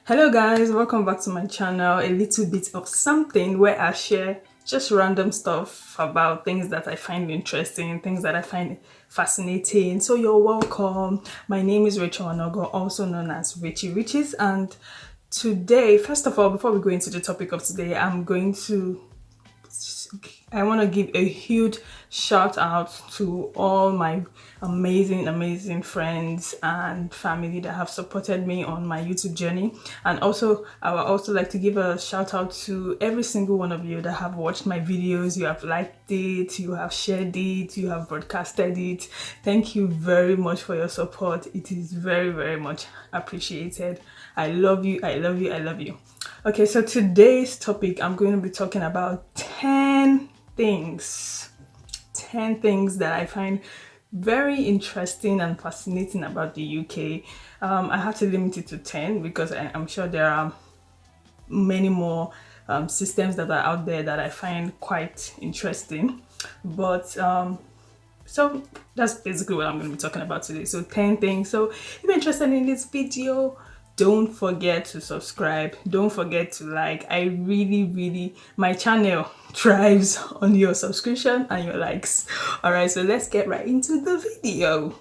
Hello guys, welcome back to my channel. A little bit of something where I share just random stuff about things that I find interesting, things that I find fascinating. So you're welcome. My name is Rachael Wanogho, also known as Rayche Riches, and today, first of all, before we go into the topic of today, I want to give a huge shout out to all my amazing friends and family that have supported me on my YouTube journey. And also, I would also like to give a shout out to every single one of you that have watched my videos. You have liked it, you have shared it, you have broadcasted it. Thank you very much for your support. It is very much appreciated. I love you, I love you, I love you. Okay, so today's topic, I'm going to be talking about 10 things that I find very interesting and fascinating about the UK. I had to limit it to 10 because I'm sure there are many more systems that are out there that I find quite interesting. But so that's basically what I'm going to be talking about today. So 10 things. So if you're interested in this video, don't forget to subscribe, don't forget to like. I really my channel thrives on your subscription and your likes. All right, so let's get right into the video.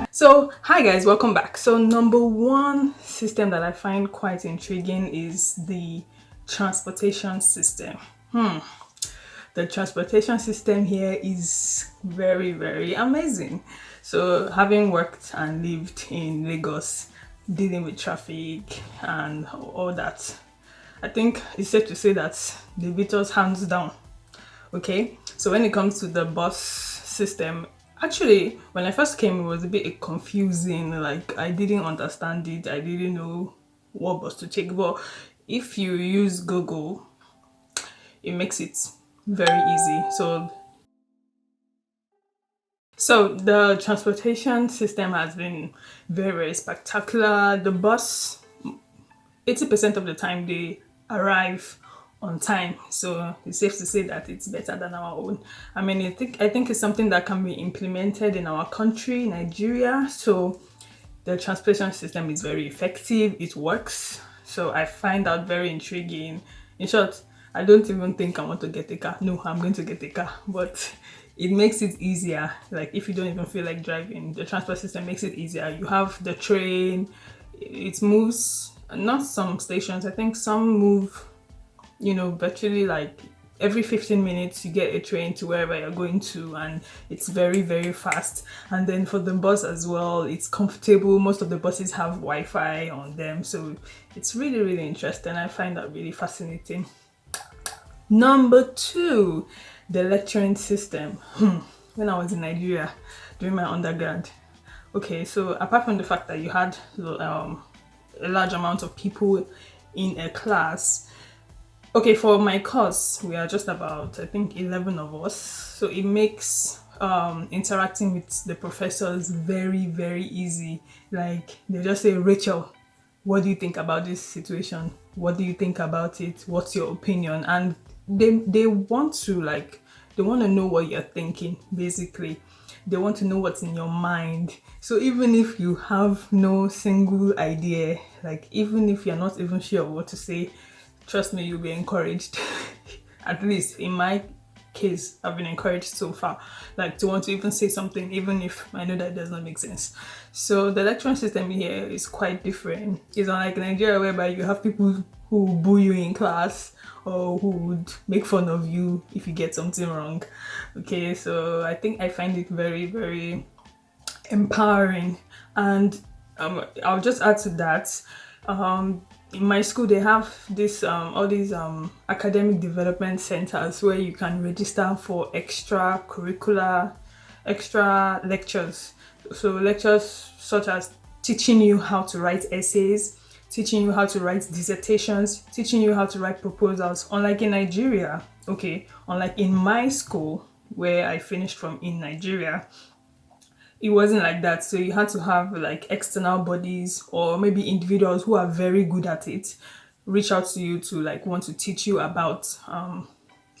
So hi guys, welcome back. So number one system that I find quite intriguing is the transportation system. The transportation system here is very amazing. So having worked and lived in Lagos, dealing with traffic and all that, I think it's safe to say that the Beatles hands down. Okay, so when it comes to the bus system, actually when I first came it was a bit confusing. Like I didn't understand it, I didn't know what bus to take, but if you use Google, it makes it very easy. So the transportation system has been very spectacular. The bus, 80% of the time they arrive on time, so it's safe to say that it's better than our own. I mean, I think it's something that can be implemented in our country, Nigeria. So the transportation system is very effective, it works, so I find that very intriguing. In short, I don't even think I want to get a car. No, I'm going to get a car, but it makes it easier. Like if you don't even feel like driving, the transport system makes it easier. You have the train, it moves. Not some stations, I think some move, virtually like every 15 minutes you get a train to wherever you're going to, and it's very fast. And then for the bus as well, it's comfortable. Most of the buses have Wi-Fi on them, so it's really interesting. I find that really fascinating. Number two, the lecturing system. When I was in Nigeria during my undergrad, okay, so apart from the fact that you had a large amount of people in a class. Okay, for my course, we are just about, I think, 11 of us. So it makes interacting with the professors very easy. Like they just say, Rachel, what do you think about this situation? What do you think about it? What's your opinion? And they want to know what you're thinking, basically. They want to know what's in your mind. So even if you have no single idea, like even if you're not even sure what to say, trust me, you'll be encouraged. At least in my case, I've been encouraged so far, like to want to even say something, even if I know that does not make sense. So the lecturing system here is quite different. It's unlike Nigeria, whereby you have people who boo you in class or who would make fun of you if you get something wrong. Okay, so I think I find it very empowering. And I'll just add to that, in my school they have this all these academic development centers where you can register for extra lectures. So lectures such as teaching you how to write essays, teaching you how to write dissertations, teaching you how to write proposals. Unlike in Nigeria, unlike in my school where I finished from in Nigeria, it wasn't like that. So you had to have like external bodies or maybe individuals who are very good at it reach out to you to like want to teach you about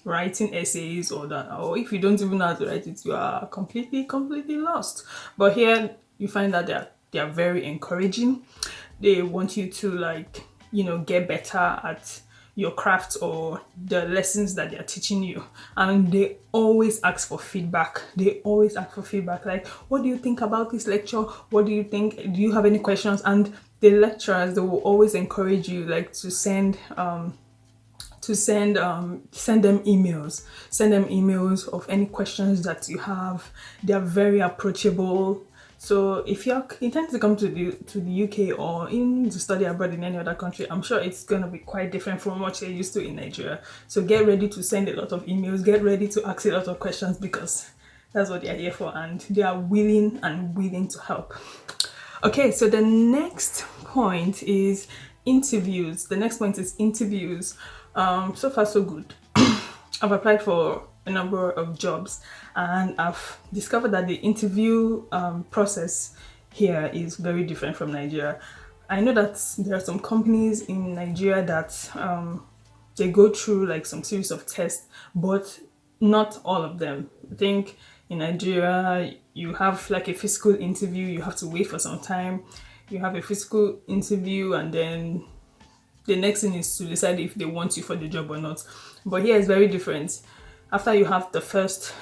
writing essays or that. Or if you don't even know how to write it, you are completely lost. But here you find that they are very encouraging. They want you to like, get better at your craft or the lessons that they're teaching you, and they always ask for feedback. Like, what do you think about this lecture? What do you think? Do you have any questions? And the lecturers, they will always encourage you like to send them emails of any questions that you have. They are very approachable. So if you're intending to come to the UK or in to study abroad in any other country, I'm sure it's going to be quite different from what you're used to in Nigeria. So get ready to send a lot of emails, get ready to ask a lot of questions, because that's what they're here for, and they are willing to help. Okay, so the next point is interviews. So far so good. I've applied for a number of jobs, and I've discovered that the interview process here is very different from Nigeria. I know that there are some companies in Nigeria that they go through like some series of tests, but not all of them. I think in Nigeria you have like a physical interview, you have to wait for some time. You have a physical interview, and then the next thing is to decide if they want you for the job or not. But here it's very different. After you have the first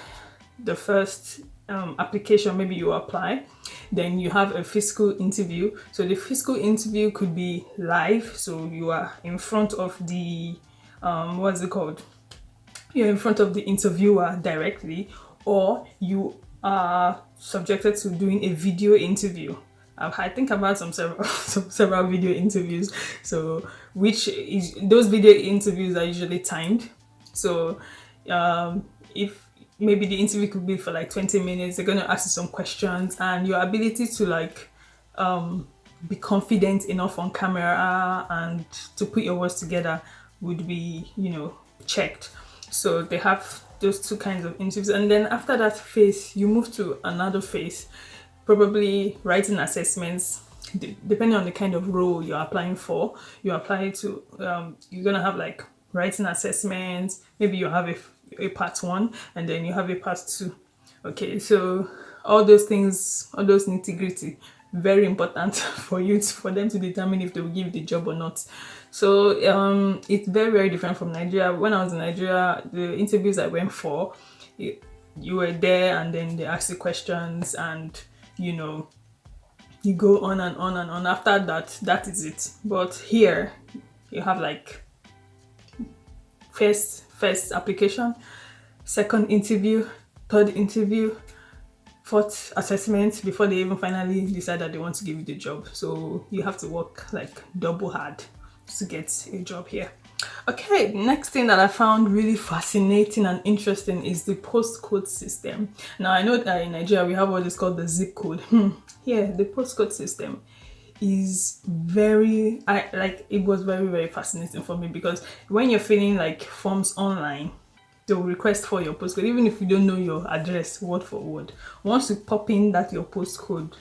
application, maybe you apply, then you have a physical interview. So the physical interview could be live, so you are in front of the you're in front of the interviewer directly, or you are subjected to doing a video interview. I think I've had some several video interviews. So those video interviews are usually timed. So if maybe the interview could be for like 20 minutes, they're going to ask you some questions, and your ability to like be confident enough on camera and to put your words together would be, checked. So they have those two kinds of interviews, and then after that phase, you move to another phase, probably writing assessments. Depending on the kind of role you're applying for, you're gonna have like writing assessments. Maybe you have a part 1, and then you have a part 2. Okay, so all those things, all those nitty-gritty, very important for them to determine if they will give you the job or not. So it's very, very different from Nigeria. When I was in Nigeria, the interviews I went for, you were there, and then they ask you questions, and you go on and on and on. After that is it. But here you have like first application, second interview, third interview, fourth assessment before they even finally decide that they want to give you the job. So you have to work like double hard to get a job here. Okay, next thing that I found really fascinating and interesting is the postcode system. Now I know that in Nigeria we have what is called the zip code. Here the postcode system is it was very, very fascinating for me, because when you're filling like forms online, they'll request for your postcode, even if you don't know your address word for word. Once you pop in your postcode,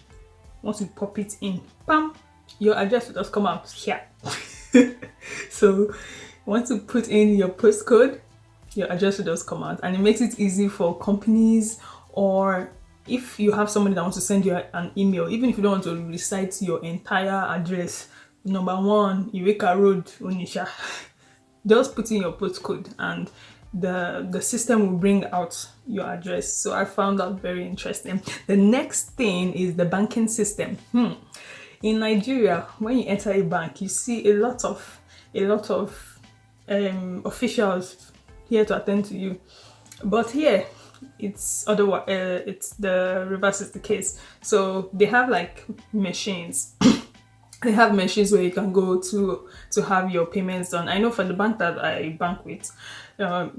once you pop it in, bam, your address will just come out here. So once you put in your postcode, your address will just come out, and it makes it easy for companies, or if you have somebody that wants to send you an email, even if you don't want to recite your entire address, number 1 Iweka Road, Onitsha, just put in your postcode and the system will bring out your address. So I found that very interesting. The next thing is the banking system. In Nigeria, when you enter a bank, you see a lot of officials here to attend to you. But here, it's otherwise. It's the reverse is the case. So they have like machines. They have machines where you can go to have your payments done. I know for the bank that I bank with,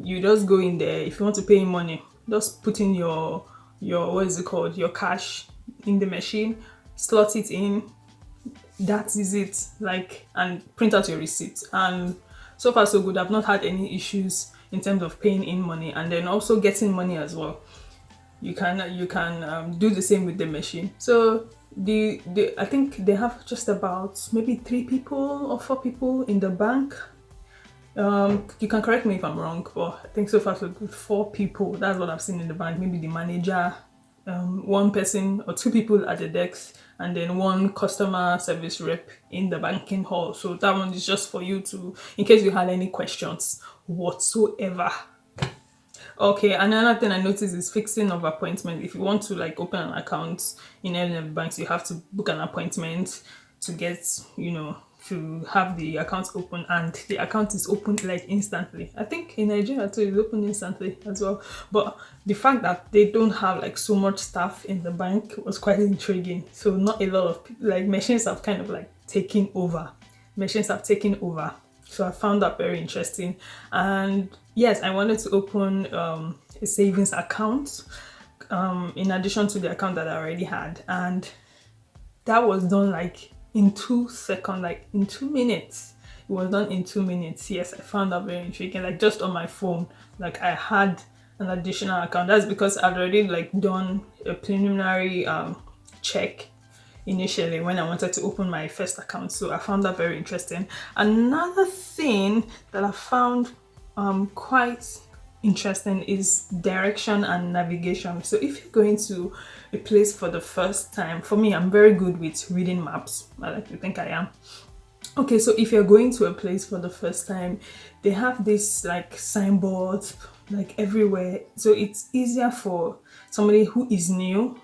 you just go in there. If you want to pay money, just put in your your cash in the machine, slot it in, that is it. Like, and print out your receipt. And so far so good. I've not had any issues in terms of paying in money and then also getting money as well. You can do the same with the machine. So the I think they have just about maybe 3 people or 4 people in the bank. You can correct me if I'm wrong, but I think so far so good. 4 people. That's what I've seen in the bank. Maybe the manager, 1 person or 2 people at the desk, and then 1 customer service rep in the banking hall. So that one is just for you to, in case you had any questions whatsoever. Okay, another thing I noticed is fixing of appointment. If you want to like open an account in any of the banks, you have to book an appointment to get, to have the account open, and the account is opened like instantly. I think in Nigeria too, it's open instantly as well. But the fact that they don't have like so much staff in the bank was quite intriguing. So not a lot of people, like machines have kind of like taken over. Machines have taken over. So I found that very interesting. And yes, I wanted to open a savings account in addition to the account that I already had. And that was done like in 2 seconds, like in 2 minutes. It was done in 2 minutes. Yes, I found that very intriguing. Like just on my phone, like I had an additional account. That's because I'd already like done a preliminary check initially when I wanted to open my first account. So I found that very interesting. Another thing that I found quite interesting is direction and navigation. So if you're going to a place for the first time, for me, I'm very good with reading maps. I like to think I am. Okay, so if you're going to a place for the first time, they have this like signboards like everywhere. So it's easier for somebody who is new,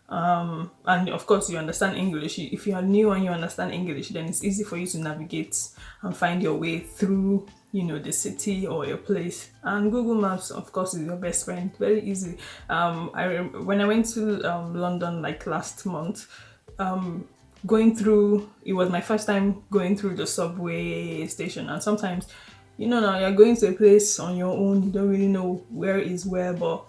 and of course you understand English. If you are new and you understand English, then it's easy for you to navigate and find your way through, the city or your place. And Google Maps, of course, is your best friend. Very easy. When I went to London like last month, going through, it was my first time going through the subway station. And sometimes, now you're going to a place on your own, you don't really know where is where, but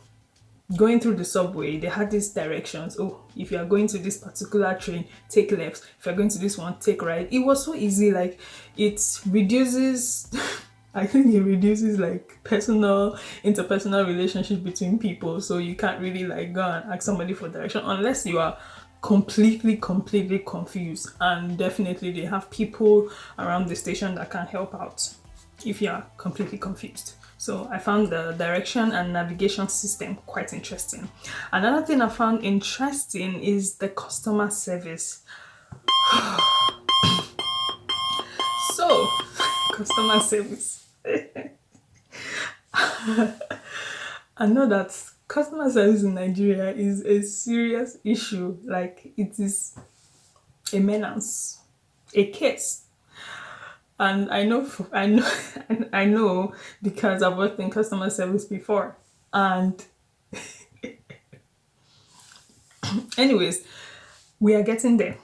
going through the subway, they had these directions. Oh, if you are going to this particular train, take left. If you're going to this one, take right. It was so easy. Like it reduces I think it reduces like interpersonal relationship between people. So you can't really like go and ask somebody for direction unless you are completely confused. And definitely they have people around the station that can help out if you are completely confused. So I found the direction and navigation system quite interesting. Another thing I found interesting is the customer service. So, customer service. I know that customer service in Nigeria is a serious issue. Like it is a menace, a case. And I know because I've worked in customer service before. And anyways, we are getting there.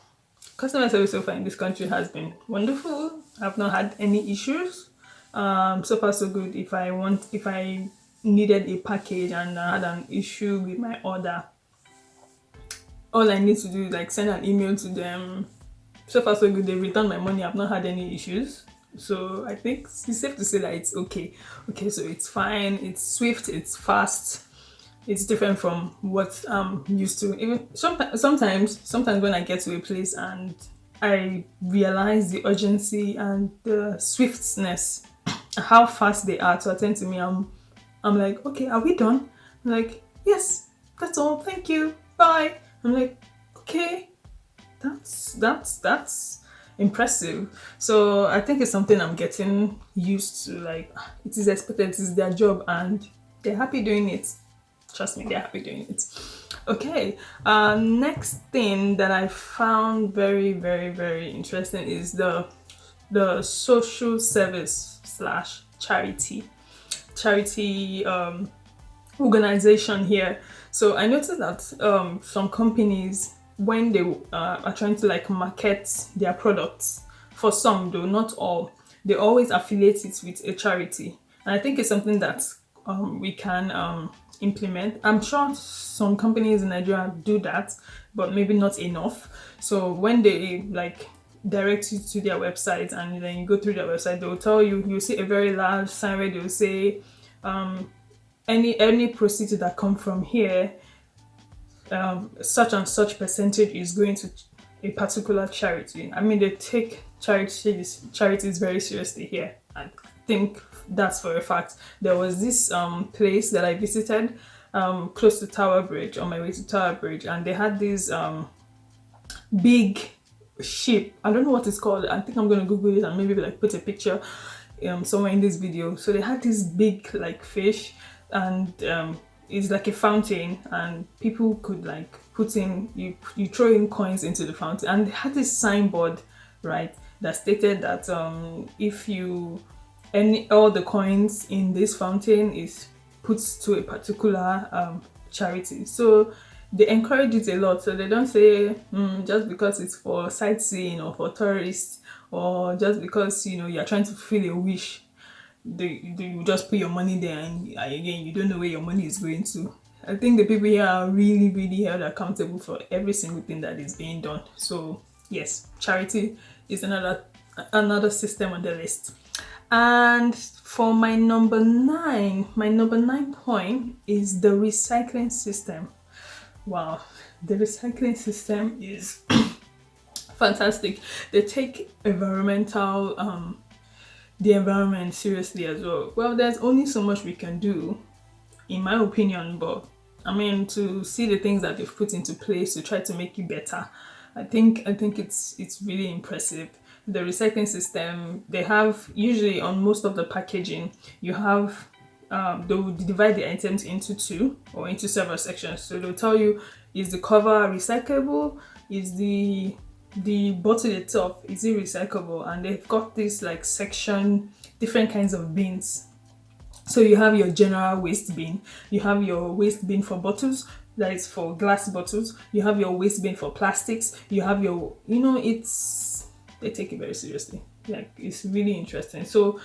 Customer service so far in this country has been wonderful. I've not had any issues. So far so good. If I needed a package and I had an issue with my order, all I need to do is like send an email to them. So far so good. They returned my money. I've not had any issues. So I think it's safe to say that it's okay. Okay, so it's fine. It's swift. It's fast. It's different from what I'm used to. Even sometimes when I get to a place and I realize the urgency and the swiftness, how fast they are to attend to me, I'm like, okay, are we done? I'm like, yes, that's all. Thank you. Bye. I'm like, okay, that's impressive. So I think it's something I'm getting used to. Like, it is expected. It is their job, and they're happy doing it. Trust me, they're happy doing it. Okay. Next thing that I found very, very, very interesting is the social service / charity organization here. So I noticed that some companies, when they are trying to like market their products, for some though, not all, they always affiliate it with a charity. And I think it's something that we can implement. I'm sure some companies in Nigeria do that, but maybe not enough. So when they like direct you to their website, and then you go through their website. They will tell you, you'll see a very large sign where they'll say, any proceeds that come from here, such and such percentage is going to a particular charity. I mean, they take charities very seriously here. I think that's for a fact. There was this place that I visited close to Tower Bridge, on my way to Tower Bridge, and they had this big ship. I don't know what it's called. I think I'm gonna Google it and maybe like put a picture somewhere in this video. So they had this big like fish, and it's like a fountain, and people could like put in, you throw in coins into the fountain, and they had this signboard, right, that stated that if you all the coins in this fountain is put to a particular charity. So they encourage it a lot. So they don't say just because it's for sightseeing or for tourists, or just because you're trying to fulfill a wish, you just put your money there, and again, you don't know where your money is going to. I think the people here are really, really held accountable for every single thing that is being done. So yes, charity is another system on the list. And for my number 9 point is the recycling system. Wow, the recycling system is fantastic. They take the environment seriously as well. Well, there's only so much we can do, in my opinion, but I mean, to see the things that they've put into place to try to make it better, I think it's really impressive. The recycling system, they have, usually on most of the packaging, you have they'll divide the items into two or into several sections. So they'll tell you, is the cover recyclable? Is the bottle itself, is it recyclable? And they've got this like section, different kinds of bins. So you have your general waste bin, you have your waste bin for bottles, that is for glass bottles, you have your waste bin for plastics, you have your, they take it very seriously. Like, it's really interesting. So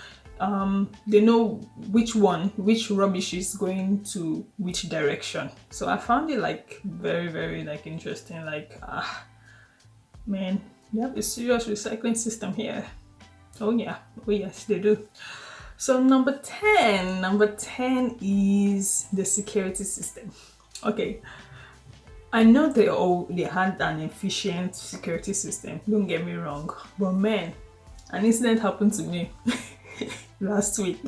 they know which rubbish is going to which direction. So I found it like very, very like interesting. Like, man, they have a serious recycling system here. Oh yeah, oh yes, they do. So number 10 is the security system. Okay, I know they had an efficient security system, don't get me wrong, but man, an incident happened to me last week.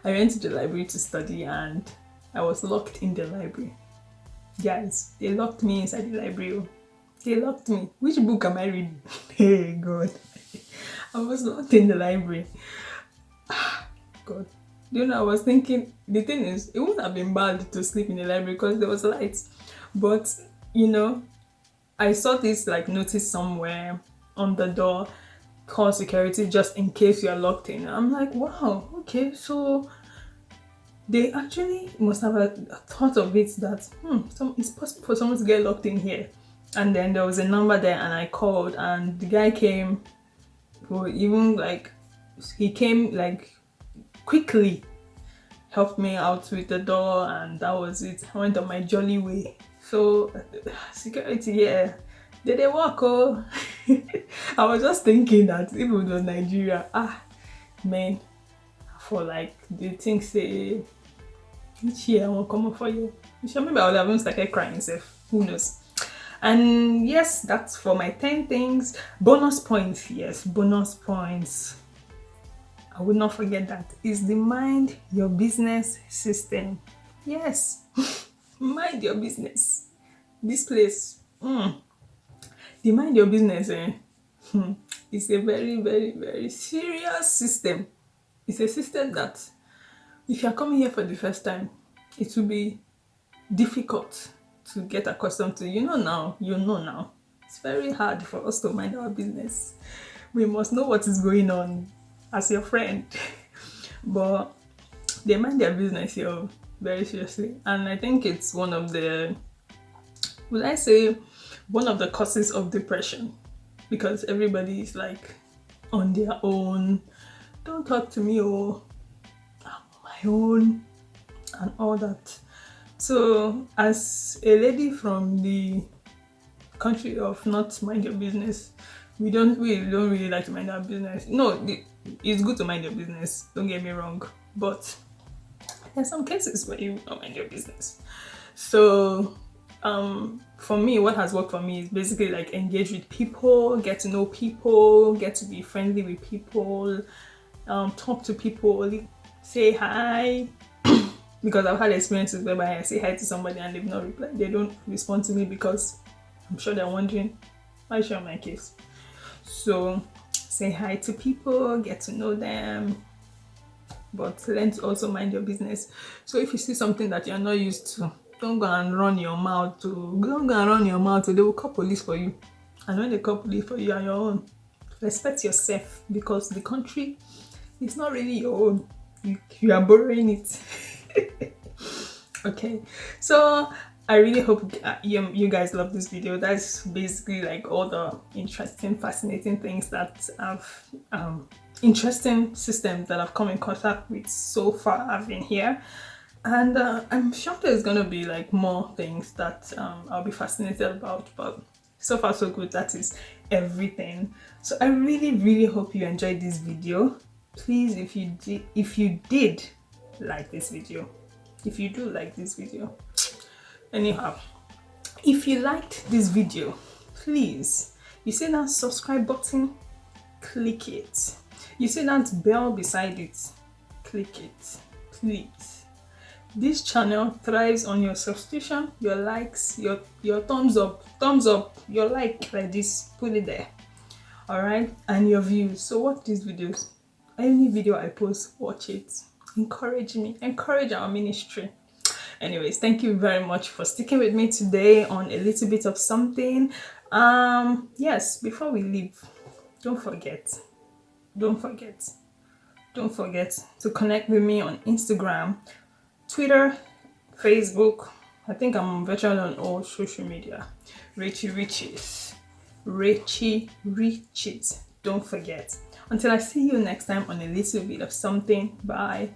I went to the library to study and I was locked in the library. Guys, they locked me inside the library. They locked me. Which book am I reading? Hey God, I was locked in the library. God, I was thinking, the thing is, it wouldn't have been bad to sleep in the library because there was lights, but I saw this like notice somewhere on the door, call security just in case you are locked in. I'm like, wow, okay, so they actually must have thought of it that it's possible for someone to get locked in here. And then there was a number there, and I called, and the guy came, he came like quickly helped me out with the door, and that was it. I went on my jolly way. So security, yeah, did they work? Oh, I was just thinking that if it was Nigeria, man, for like the things say each year I won't come up for you. Maybe I would have even started crying myself. Who knows? And yes, that's for my 10 things. Bonus points, yes, bonus points. I would not forget that. Is the mind your business system. Yes, mind your business. This place, the mind your business, it's a very, very, very serious system. It's a system that if you're coming here for the first time, it will be difficult to get accustomed to. You know now. It's very hard for us to mind our business. We must know what is going on as your friend. But they mind their business here very seriously. And I think it's one of the causes of depression, because everybody is like on their own. Don't talk to me, I'm on my own and all that. So as a lady from the country of not mind your business, we don't really like to mind our business. No, it's good to mind your business, don't get me wrong, but there's some cases where you don't mind your business. So for me, what has worked for me is basically like engage with people, get to know people, get to be friendly with people, talk to people, say hi. Because I've had experiences whereby I say hi to somebody and they've not replied. They don't respond to me because I'm sure they're wondering, why share my case? So say hi to people, get to know them, but learn to also mind your business. So if you see something that you're not used to, don't go and run your mouth to. They will call police for you. And when they call police for you on your own, respect yourself, because the country is not really your own. You are borrowing it. Okay, so I really hope you guys love this video. That's basically like all the interesting, fascinating things that I've interesting systems that I've come in contact with so far. I've been here, and I'm sure there's gonna be like more things that I'll be fascinated about, but so far so good. That is everything. So I really hope you enjoyed this video. Please, if you did like this video, if you do like this video, anyhow, if you liked this video, please, you see that subscribe button, click it. You see that bell beside it, click it, please. This channel thrives on your subscription, your likes, your thumbs up, your like this, put it there. All right, and your views. So watch these videos. Any video I post, watch it. Encourage me, encourage our ministry. Anyways, thank you very much for sticking with me today on a little bit of something. Yes, before we leave, don't forget to connect with me on Instagram, Twitter, Facebook. I think I'm virtually on all social media. Rayche Riches. Rayche Riches. Don't forget. Until I see you next time on a little bit of something. Bye.